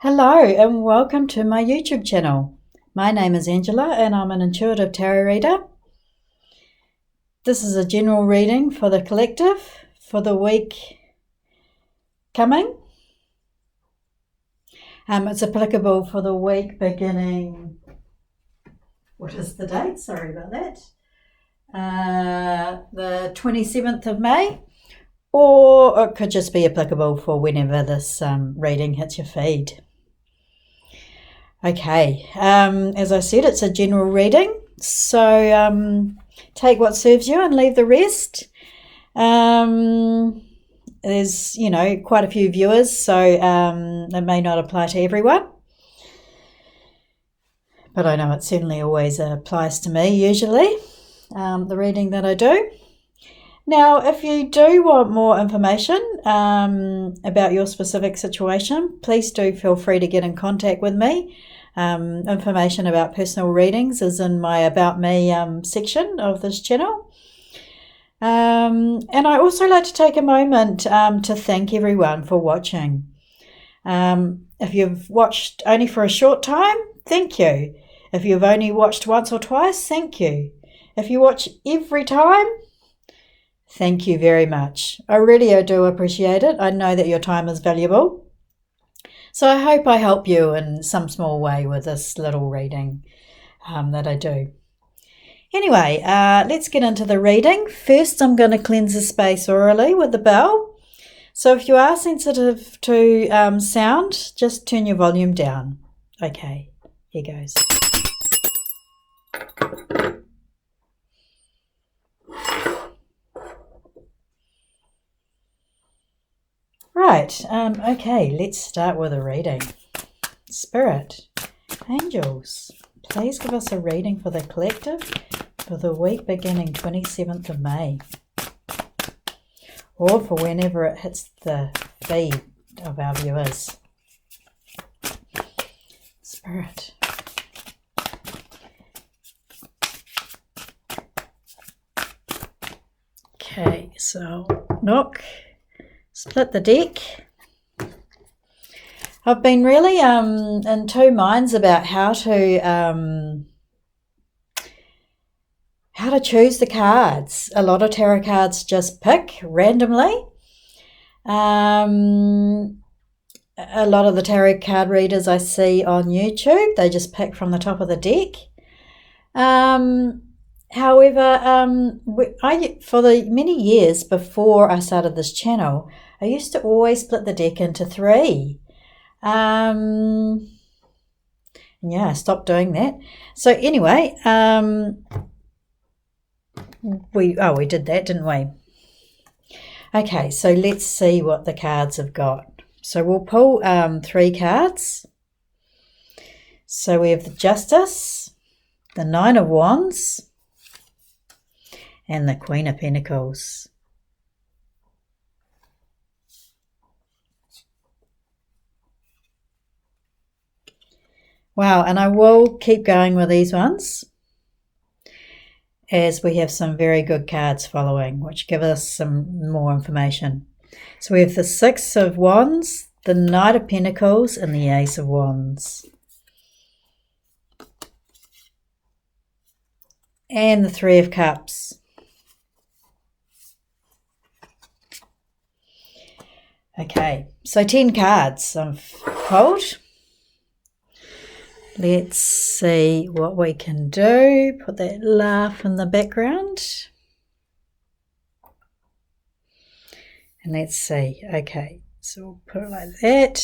Hello and welcome to my YouTube channel. My name is Angela and I'm an intuitive tarot reader. This is a general reading for the collective for the week coming. It's applicable for the week beginning, what is the date? Sorry about that. The 27th of May, or it could just be applicable for whenever this reading hits your feed. Okay, as I said, it's a general reading, so take what serves you and leave the rest. There's, quite a few viewers, so it may not apply to everyone. But I know it certainly always applies to me, usually, the reading that I do. Now, if you do want more information about your specific situation, please do feel free to get in contact with me. Information about personal readings is in my About Me section of this channel. And I also like to take a moment to thank everyone for watching. If you've watched only for a short time, thank you. If you've only watched once or twice, thank you. If you watch every time, thank you very much. I really do appreciate it. I know that your time is valuable. So I hope I help you in some small way with this little reading that I do. Anyway, let's get into the reading. First, I'm going to cleanse the space orally with the bell. So if you are sensitive to sound, just turn your volume down. Okay, here goes. Right, okay, let's start with a reading. Spirit, angels, please give us a reading for the collective for the week beginning 27th of May. Or for whenever it hits the feed of our viewers. Spirit. Okay, so knock. Split the deck. I've been really in two minds about how to choose the cards. A lot of tarot cards just pick randomly. A lot of the tarot card readers I see on YouTube, they just pick from the top of the deck. However, for the many years before I started this channel, I used to always split the deck into three. I stopped doing that. So anyway, we did that, didn't we? Okay, so let's see what the cards have got. So we'll pull three cards. So we have the Justice, the Nine of Wands, and the Queen of Pentacles. Wow, and I will keep going with these ones as we have some very good cards following, which give us some more information. So we have the Six of Wands, the Knight of Pentacles, and the Ace of Wands. And the Three of Cups. Okay, so 10 cards I've pulled. Let's see what we can do. Put that laugh in the background. And let's see. Okay, so we'll put it like that.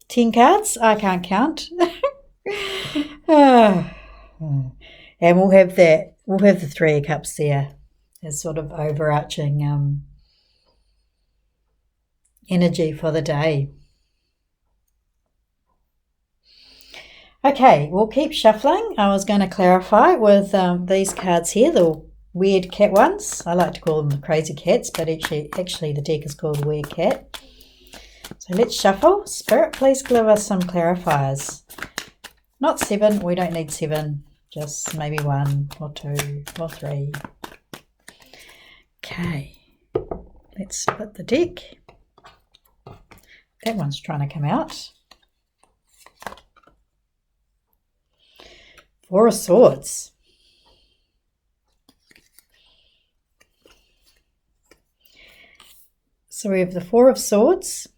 Ten cards? I can't count. And we'll have the Three of Cups there as sort of overarching energy for the day. Okay, we'll keep shuffling. I was going to clarify with these cards here, the weird cat ones. I like to call them the crazy cats, but actually the deck is called Weird Cat. So let's shuffle. Spirit, please give us some clarifiers. Not 7, we don't need 7, just maybe 1 or 2 or 3. Okay, let's split the deck. That one's trying to come out. 4 of Swords. So we have the 4 of Swords,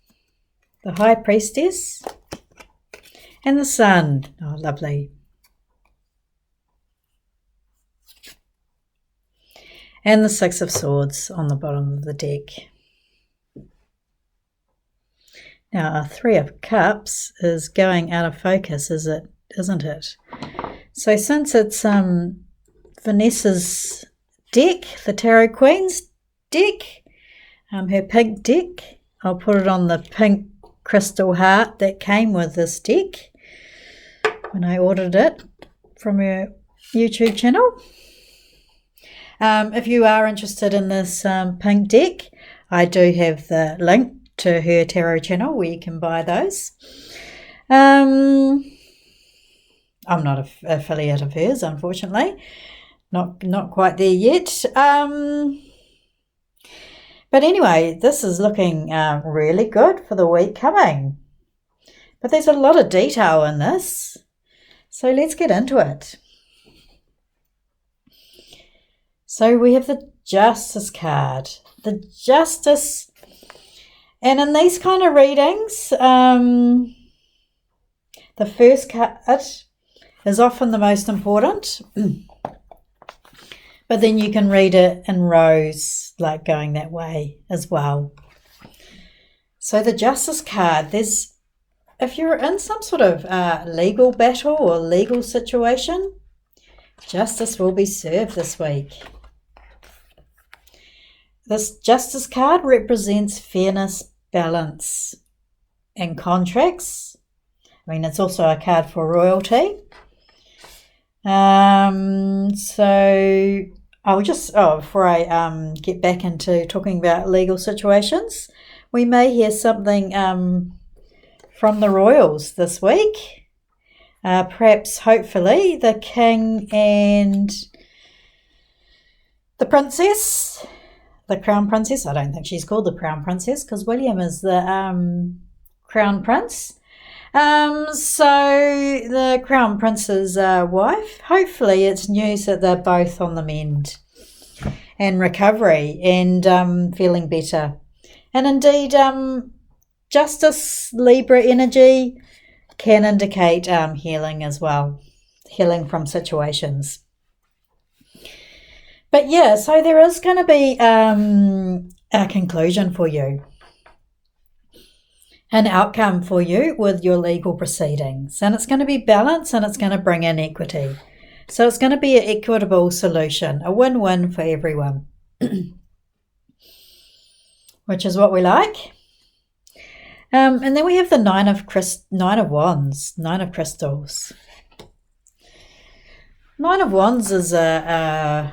the High Priestess, and the Sun. Oh, lovely. And the 6 of Swords on the bottom of the deck. Now, our 3 of Cups is going out of focus, isn't it? So since it's Vanessa's deck, the Tarot Queen's deck, her pink deck, I'll put it on the pink crystal heart that came with this deck when I ordered it from her YouTube channel. If you are interested in this pink deck, I do have the link to her tarot channel where you can buy those. I'm not an affiliate of hers, unfortunately. Not quite there yet. But anyway, this is looking really good for the week coming. But there's a lot of detail in this. So let's get into it. So we have the Justice card. The Justice. And in these kind of readings, the first card is often the most important. But then you can read it in rows, like going that way as well. So the Justice card, if you're in some sort of legal battle or legal situation, justice will be served this week. This Justice card represents fairness, balance, and contracts. I mean, it's also a card for royalty. So I'll just, before I get back into talking about legal situations, we may hear something from the royals this week. Perhaps, hopefully, the king and the princess, the crown princess. I don't think she's called the crown princess because William is the crown prince. So the crown prince's wife, hopefully it's news that they're both on the mend and recovery and feeling better. And indeed, Justice Libra energy can indicate healing as well, healing from situations. But yeah, so there is going to be a conclusion for you. An outcome for you with your legal proceedings, and it's going to be balanced and it's going to bring in equity. So it's going to be an equitable solution, a win-win for everyone, which is what we like. And then we have the Nine of Wands, Nine of Crystals. Nine of Wands is a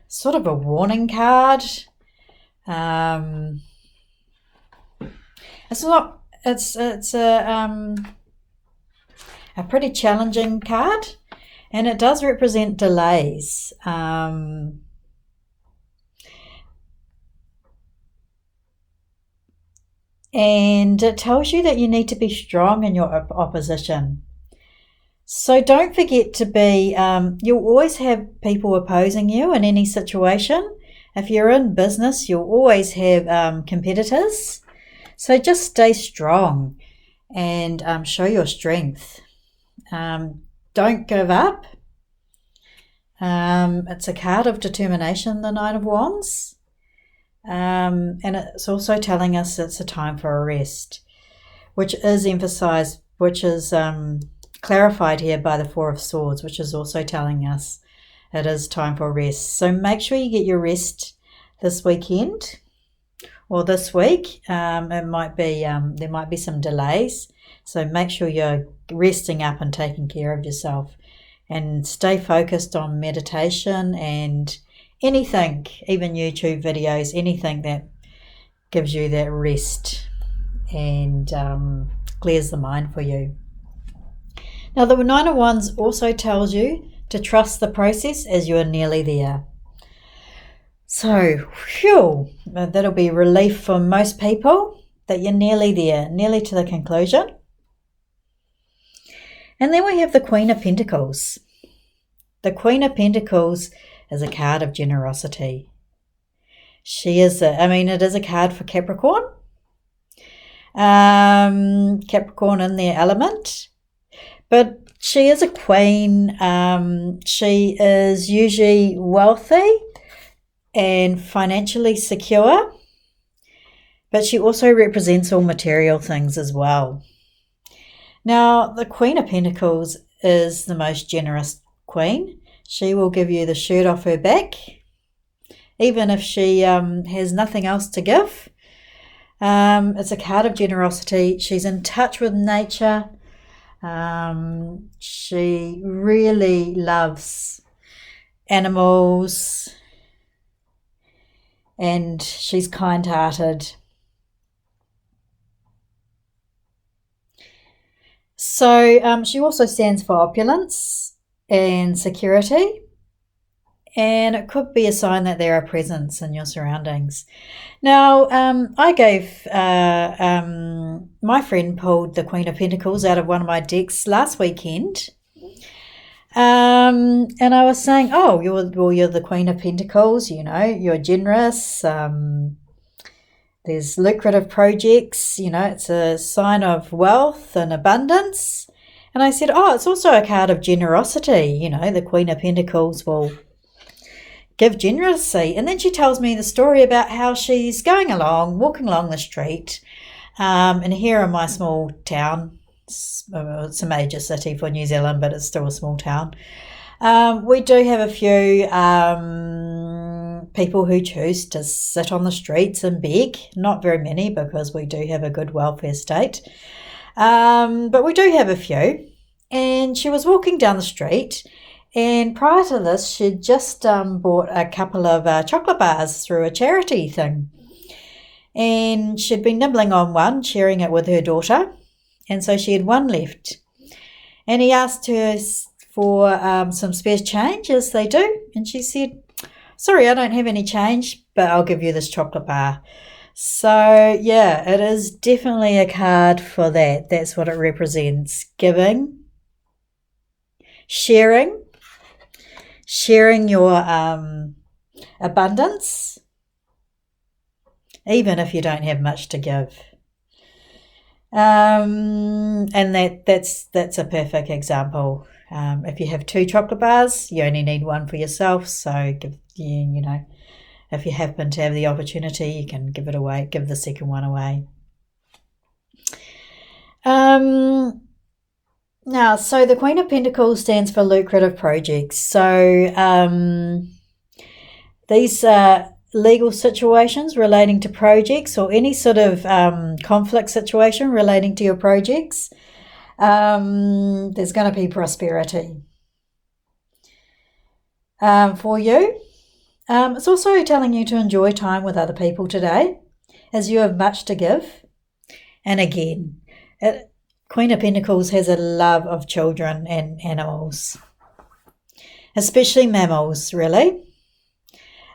sort of a warning card. It's a pretty challenging card, and it does represent delays. And it tells you that you need to be strong in your opposition. So don't forget to be, you'll always have people opposing you in any situation. If you're in business, you'll always have competitors. So just stay strong and show your strength. Don't give up. It's a card of determination, the Nine of Wands. And it's also telling us it's a time for a rest, which is emphasized, which is clarified here by the Four of Swords, which is also telling us it is time for rest. So make sure you get your rest this weekend. Or this week. It might be there might be some delays, so make sure you're resting up and taking care of yourself, and stay focused on meditation and anything, even YouTube videos, anything that gives you that rest and clears the mind for you. Now, the Nine of Wands also tells you to trust the process as you are nearly there. So, phew, that'll be relief for most people that you're nearly there, nearly to the conclusion. And then we have the Queen of Pentacles. The Queen of Pentacles is a card of generosity. She is, it is a card for Capricorn. Capricorn in their element. But she is a queen. She is usually wealthy and financially secure. But she also represents all material things as well. Now, the Queen of Pentacles is the most generous queen. She will give you the shirt off her back, even if she has nothing else to give. It's a card of generosity. She's in touch with nature. She really loves animals, and she's kind-hearted. So she also stands for opulence and security, and it could be a sign that there are presents in your surroundings. Now, I gave my friend pulled the Queen of Pentacles out of one of my decks last weekend, and I was saying, oh, you're the Queen of Pentacles, you're generous, there's lucrative projects, it's a sign of wealth and abundance. And I said, oh, it's also a card of generosity. The Queen of Pentacles will give generously. And then she tells me the story about how she's walking along the street. And here in my small town, it's a major city for New Zealand, but it's still a small town. We do have a few people who choose to sit on the streets and beg. Not very many, because we do have a good welfare state. But we do have a few. And she was walking down the street, and prior to this, she'd just bought a couple of chocolate bars through a charity thing. And she'd been nibbling on one, sharing it with her daughter. And so she had one left. And he asked her for some spare change, as they do. And she said, sorry, I don't have any change, but I'll give you this chocolate bar. So, yeah, it is definitely a card for that. That's what it represents. Giving, sharing your abundance, even if you don't have much to give. And that's a perfect example. If you have 2 chocolate bars, you only need one for yourself. So if you happen to have the opportunity, you can give it away, give the second one away. Now, so the Queen of Pentacles stands for lucrative projects. So these are legal situations relating to projects, or any sort of conflict situation relating to your projects. There's going to be prosperity for you. It's also telling you to enjoy time with other people today, as you have much to give. And again, Queen of Pentacles has a love of children and animals, especially mammals, really.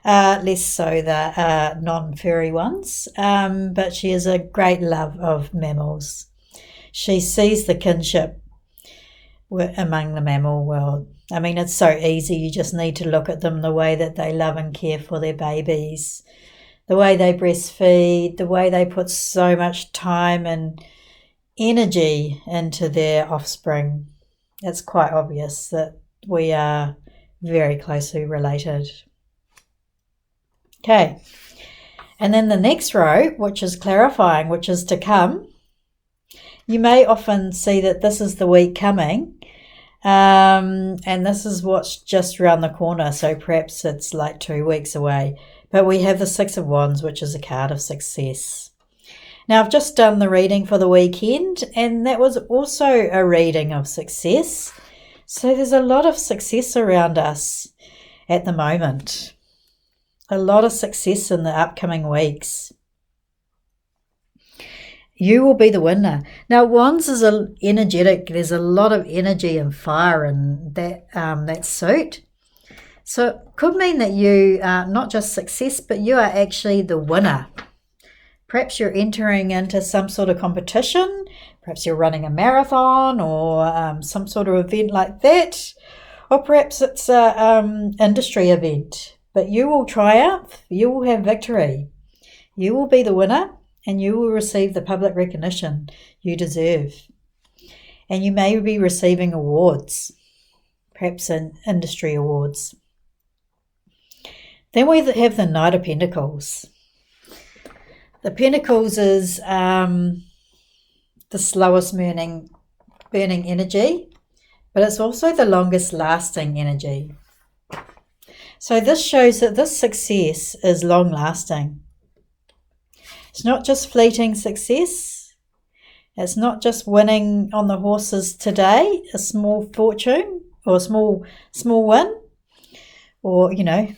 Less so the non-furry ones, but she has a great love of mammals. She sees the kinship among the mammal world. I mean, it's so easy. You just need to look at them, the way that they love and care for their babies, the way they breastfeed, the way they put so much time and energy into their offspring. It's quite obvious that we are very closely related. Okay, and then the next row, which is clarifying, which is to come. You may often see that this is the week coming, and this is what's just around the corner, so perhaps it's like 2 weeks away. But we have the Six of Wands, which is a card of success. Now, I've just done the reading for the weekend, and that was also a reading of success. So there's a lot of success around us at the moment. A lot of success in the upcoming weeks. You will be the winner. Now, Wands is energetic. There's a lot of energy and fire in that suit. So it could mean that you are not just success, but you are actually the winner. Perhaps you're entering into some sort of competition. Perhaps you're running a marathon or some sort of event like that. Or perhaps it's an industry event. But you will triumph. You will have victory. You will be the winner and you will receive the public recognition you deserve. And you may be receiving awards, perhaps in industry awards. Then we have the Knight of Pentacles. The Pentacles is the slowest burning energy, but it's also the longest lasting energy. So this shows that this success is long lasting. It's not just fleeting success. It's not just winning on the horses today, a small fortune or a small win, or, you know,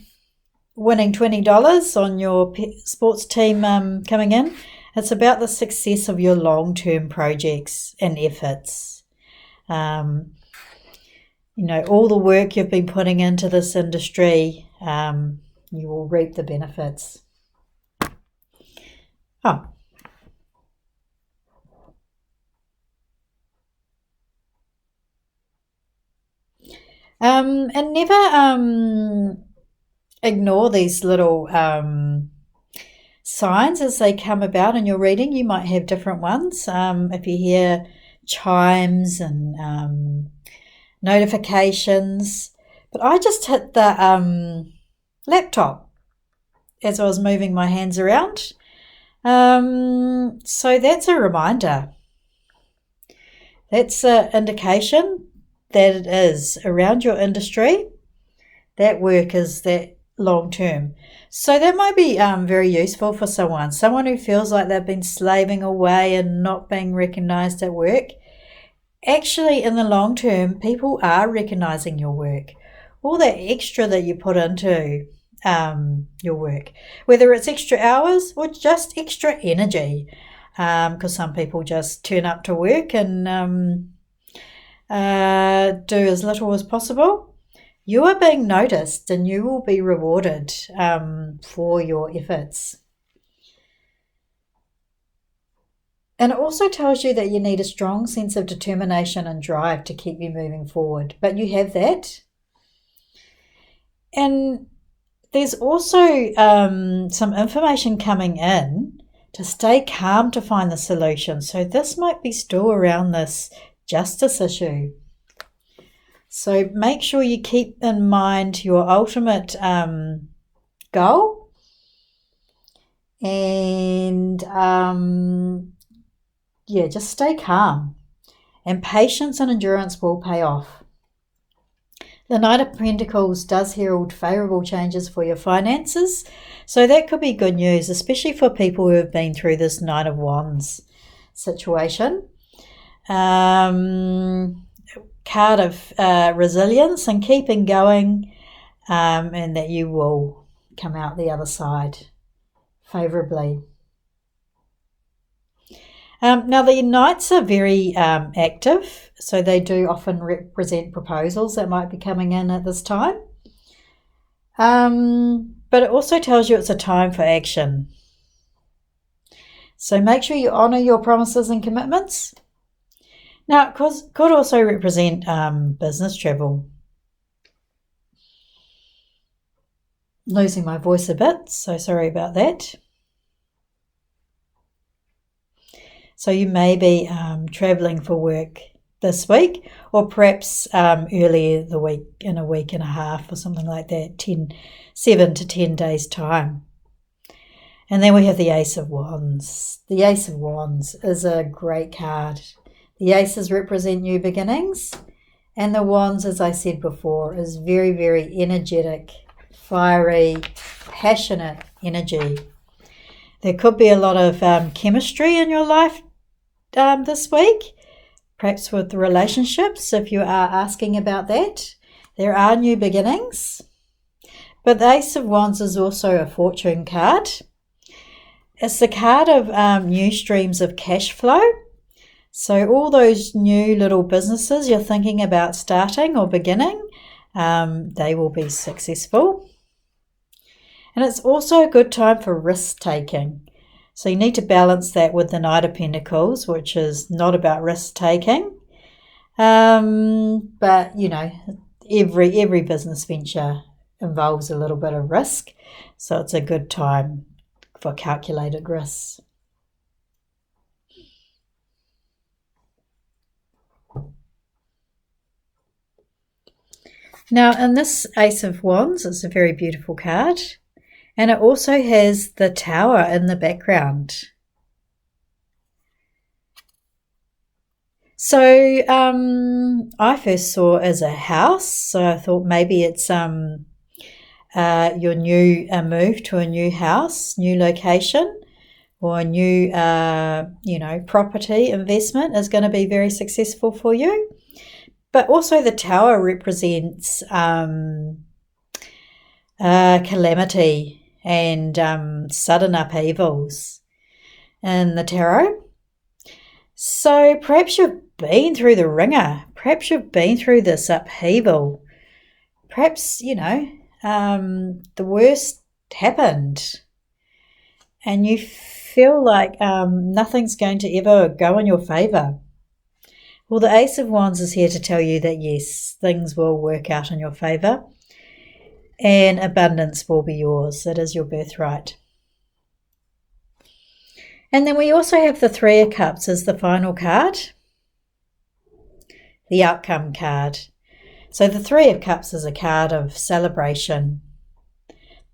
winning $20 on your sports team coming in. It's about the success of your long-term projects and efforts. You know, all the work you've been putting into this industry, you will reap the benefits. And never ignore these little signs as they come about in your reading. You might have different ones. If you hear chimes and notifications. But I just hit the laptop as I was moving my hands around. So that's a reminder. That's an indication that it is around your industry. That work is that long term. So that might be very useful for someone who feels like they've been slaving away and not being recognised at work. Actually, in the long term, people are recognising your work. All that extra that you put into your work, whether it's extra hours or just extra energy, because some people just turn up to work and do as little as possible. You are being noticed and you will be rewarded for your efforts. And it also tells you that you need a strong sense of determination and drive to keep you moving forward. But you have that. And there's also some information coming in to stay calm to find the solution. So this might be still around this justice issue. So make sure you keep in mind your ultimate goal, and just stay calm, and patience and endurance will pay off. The Knight of Pentacles does herald favourable changes for your finances, so that could be good news, especially for people who have been through this Knight of Wands situation. Card of resilience and keeping going, and that you will come out the other side favourably. Now the Knights are very active, so they do often represent proposals that might be coming in at this time. But it also tells you it's a time for action. So make sure you honour your promises and commitments. Now, it could also represent business travel. Losing my voice a bit, so sorry about that. So you may be travelling for work this week, or perhaps earlier the week, in a week and a half or something like that, 7 to 10 days' time. And then we have the Ace of Wands. The Ace of Wands is a great card. The aces represent new beginnings, and the wands, as I said before, is very, very energetic, fiery, passionate energy. There could be a lot of chemistry in your life this week, perhaps with relationships, if you are asking about that. There are new beginnings, but the Ace of Wands is also a fortune card. It's the card of new streams of cash flow. So all those new little businesses you're thinking about starting or beginning, they will be successful. And it's also a good time for risk-taking. So you need to balance that with the Knight of Pentacles, which is not about risk-taking. But, you know, every business venture involves a little bit of risk. So it's a good time for calculated risks. Now, in this Ace of Wands, it's a very beautiful card. And it also has the Tower in the background. So I first saw it as a house. So I thought maybe it's your new move to a new house, new location, or a new, property investment is going to be very successful for you. But also the Tower represents calamity and sudden upheavals in the tarot. So perhaps you've been through the ringer. Perhaps you've been through this upheaval. Perhaps, the worst happened and you feel like nothing's going to ever go in your favour. Well, the Ace of Wands is here to tell you that yes, things will work out in your favour and abundance will be yours. It is your birthright. And then we also have the Three of Cups as the final card, the outcome card. So the Three of Cups is a card of celebration,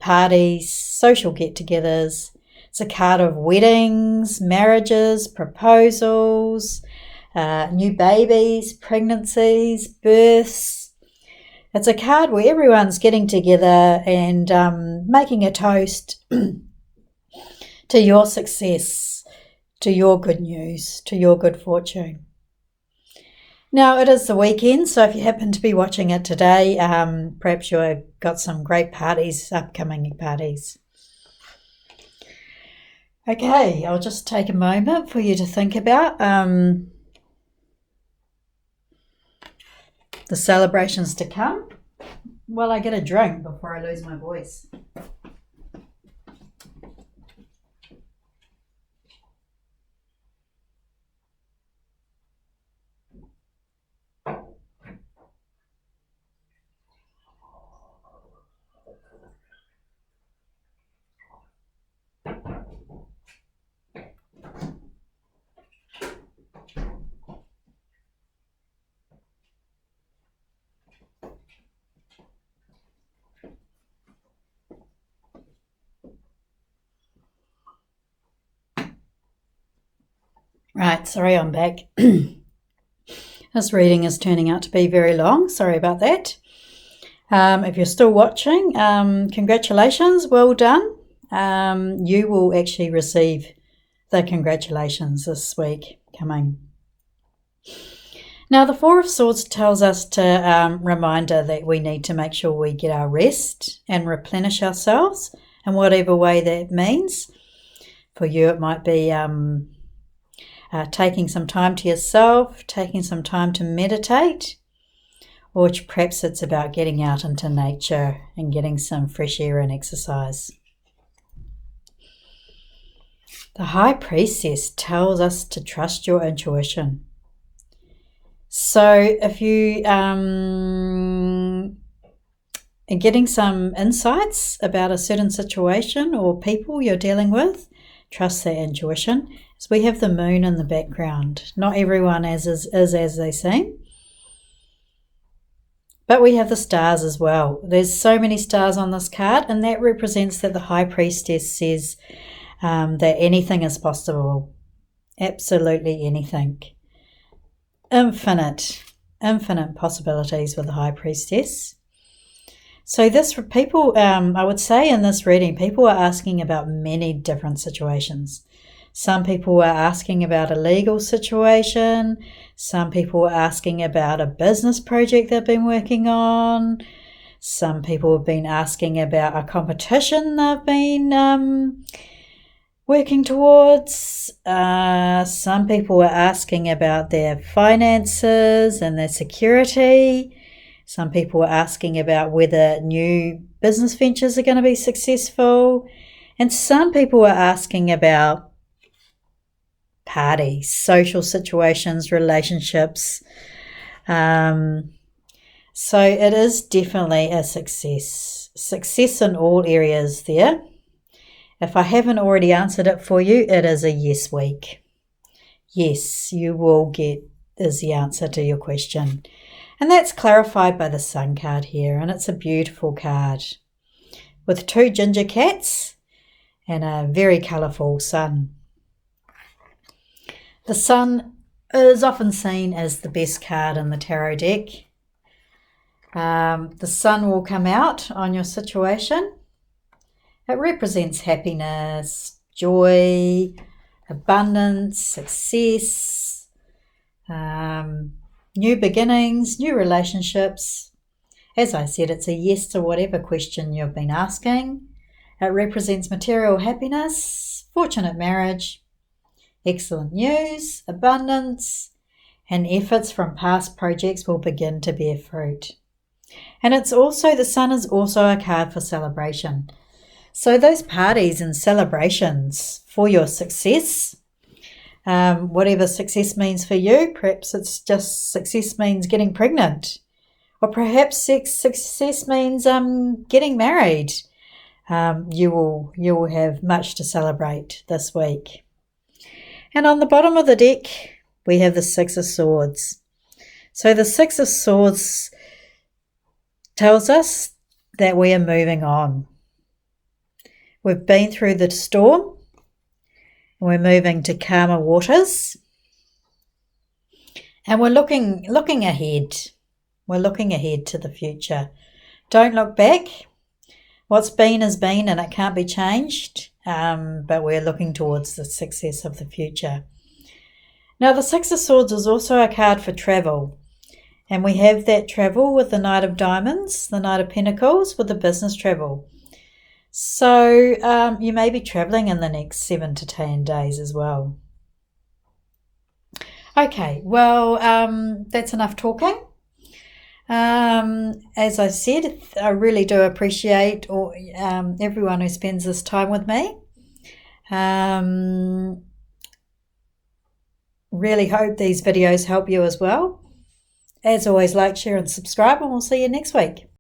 parties, social get-togethers. It's a card of weddings, marriages, proposals, new babies, pregnancies, births. It's a card where everyone's getting together and making a toast to your success, to your good news, to your good fortune. Now, it is the weekend, so if you happen to be watching it today, perhaps you've got some great parties, upcoming parties. Okay, I'll just take a moment for you to think about the celebrations to come while I get a drink before I lose my voice. Right, sorry, I'm back. This reading is turning out to be very long. Sorry about that. If you're still watching, congratulations, well done. You will actually receive the congratulations this week coming. Now, the Four of Swords tells us to reminder that we need to make sure we get our rest and replenish ourselves in whatever way that means. For you, it might be taking some time to yourself, taking some time to meditate, or perhaps it's about getting out into nature and getting some fresh air and exercise. The High Priestess tells us to trust your intuition. So if you are getting some insights about a certain situation or people you're dealing with, trust that intuition. So we have the moon in the background. Not everyone is as they seem. But we have the stars as well. There's so many stars on this card, and that represents that the High Priestess says that anything is possible. Absolutely anything. Infinite possibilities with the High Priestess. So this, people, I would say in this reading, people are asking about many different situations. Some people are asking about a legal situation. Some people are asking about a business project they've been working on. Some people have been asking about a competition they've been working towards. Some people are asking about their finances and their security. Some people are asking about whether new business ventures are going to be successful. And some people are asking about parties, social situations, relationships. So it is definitely a success. Success in all areas there. If I haven't already answered it for you, it is a yes week. Yes, you will get is the answer to your question. And that's clarified by the Sun card here, and it's a beautiful card with 2 ginger cats and a very colourful sun. The Sun is often seen as the best card in the tarot deck. The Sun will come out on your situation. It represents happiness, joy, abundance, success, new beginnings, new relationships. As I said, it's a yes to whatever question you've been asking. It represents material happiness, fortunate marriage, excellent news, abundance, and efforts from past projects will begin to bear fruit. And it's also, the Sun is also a card for celebration. So those parties and celebrations for your success, whatever success means for you, perhaps it's just success means getting pregnant, or perhaps success means getting married. You will have much to celebrate this week. And on the bottom of the deck, we have the 6 of Swords. So the 6 of Swords tells us that we are moving on. We've been through the storm, and we're moving to calmer waters. And we're looking ahead. We're looking ahead to the future. Don't look back. What's been has been, and it can't be changed. But we're looking towards the success of the future. Now, the 6 of Swords is also a card for travel. And we have that travel with the Knight of Diamonds, the Knight of Pentacles, with the business travel. So you may be travelling in the next 7 to 10 days as well. Okay, well, that's enough talking. As I said, I really do appreciate everyone who spends this time with me. Really hope these videos help you as well. As always, like, share and subscribe, and we'll see you next week.